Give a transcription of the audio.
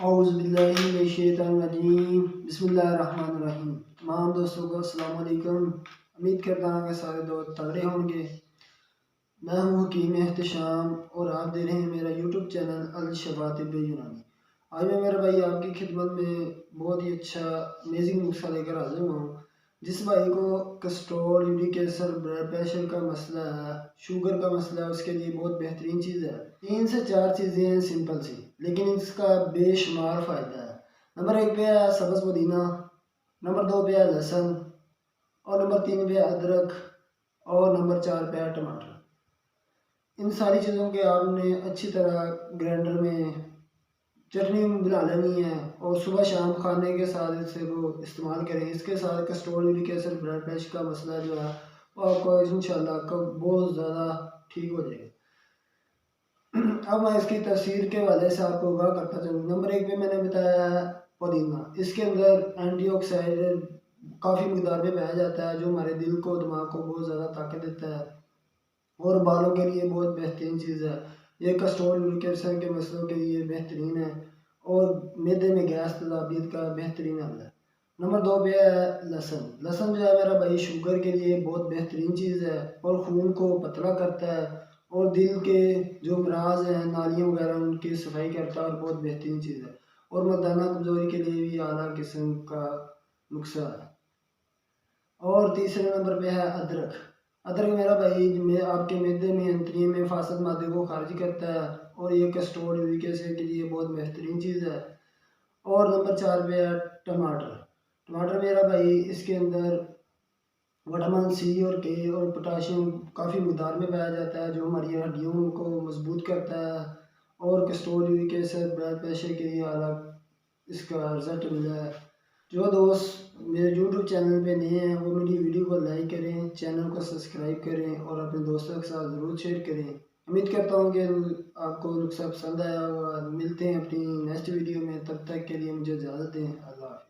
औज़ुबिल्लाहिमिनश्शैतानिर्रजीम बिस्मिल्लाहिर्रहमानिर्रहीम। तमाम दोस्तों को अस्सलाम वालेकुम। उम्मीद करता हूँ कि सारे दोस्त तगड़े होंगे। मैं हूँ हकीम एहतशाम और आप देख रहे हैं मेरा यूट्यूब चैनल अल शफा तिब्ब यूनानी। आज मैं मेरा भाई आपकी खिदमत में बहुत ही अच्छा अमेजिंग नुस्खा लेकर हाजिर हुआ हूँ। जिस भाई को cholesterol, uric acid, blood pressure का मसला है, शुगर का मसला है, उसके लिए बहुत बेहतरीन चीज़ है। 3 से 4 चीज़ें हैं सिंपल सी, लेकिन इसका बेशुमार फ़ायदा है। नंबर 1 पे है सब्ज़ पुदीना, नंबर 2 पे है लहसुन, और नंबर 3 पे है अदरक, और नंबर 4 पे है टमाटर। इन सारी चीज़ों के आपने अच्छी तरह ग्राइंडर में चटनी बना लेनी है और सुबह शाम खाने के साथ इसे को इस्तेमाल करें। इसके साथ cholesterol, uric acid, blood pressure का मसला जो है वो आपको इंशाल्लाह आपको बहुत ज़्यादा ठीक हो जाएगा। अब मैं इसकी तफसीर के हवाले से आपको आगाह करता चलूँ। नंबर 1 पे मैंने बताया है पुदीना। इसके अंदर एंटीऑक्सीडेंट काफ़ी मकदार में पाया जाता है, जो हमारे दिल को, दिमाग को बहुत ज़्यादा ताकत देता है और बालों के लिए बहुत बेहतरीन चीज़ है। ये कोलेस्ट्रॉल, यूरिक एसिड के मसलों के लिए बेहतरीन है और मैदे में गैस तेज़ाबियत का बेहतरीन हल है। नंबर 2 पे है लहसुन। लहसुन जो है मेरा भाई शुगर के लिए बहुत बेहतरीन चीज़ है और खून को पतला करता है और दिल के जो अमराज हैं, नालियों वगैरह, उनकी सफाई करता है और बहुत बेहतरीन चीज़ है और मर्दाना कमजोरी के लिए भी आला किस्म का नुस्खा है। और तीसरे नंबर पे है अदरक। अदरक मेरा भाई में आपके मैदे में, अंतड़ियों में फासद मादे को खारिज करता है और ये कोलेस्ट्रॉल, यूरिक एसिड के लिए बहुत बेहतरीन चीज़ है। और नंबर 4 पे है टमाटर। टमाटर मेरा भाई इसके अंदर विटामिन सी और के और पोटाशियम काफ़ी मकदार में पाया जाता है, जो हमारी हड्डियों को मजबूत करता है और cholesterol, uric acid, blood pressure के लिए आला इसका रिजल्ट मिला है। जो दोस्त मेरे यूट्यूब चैनल पे नए हैं वो मेरी वीडियो को लाइक करें, चैनल को सब्सक्राइब करें और अपने दोस्तों के साथ ज़रूर शेयर करें। उम्मीद करता हूँ कि आपको नुस्खा पसंद आया होगा। मिलते हैं अपनी नेक्स्ट वीडियो में, तब तक के लिए मुझे इजाज़त दें। अल्लाह हाफ़िज़।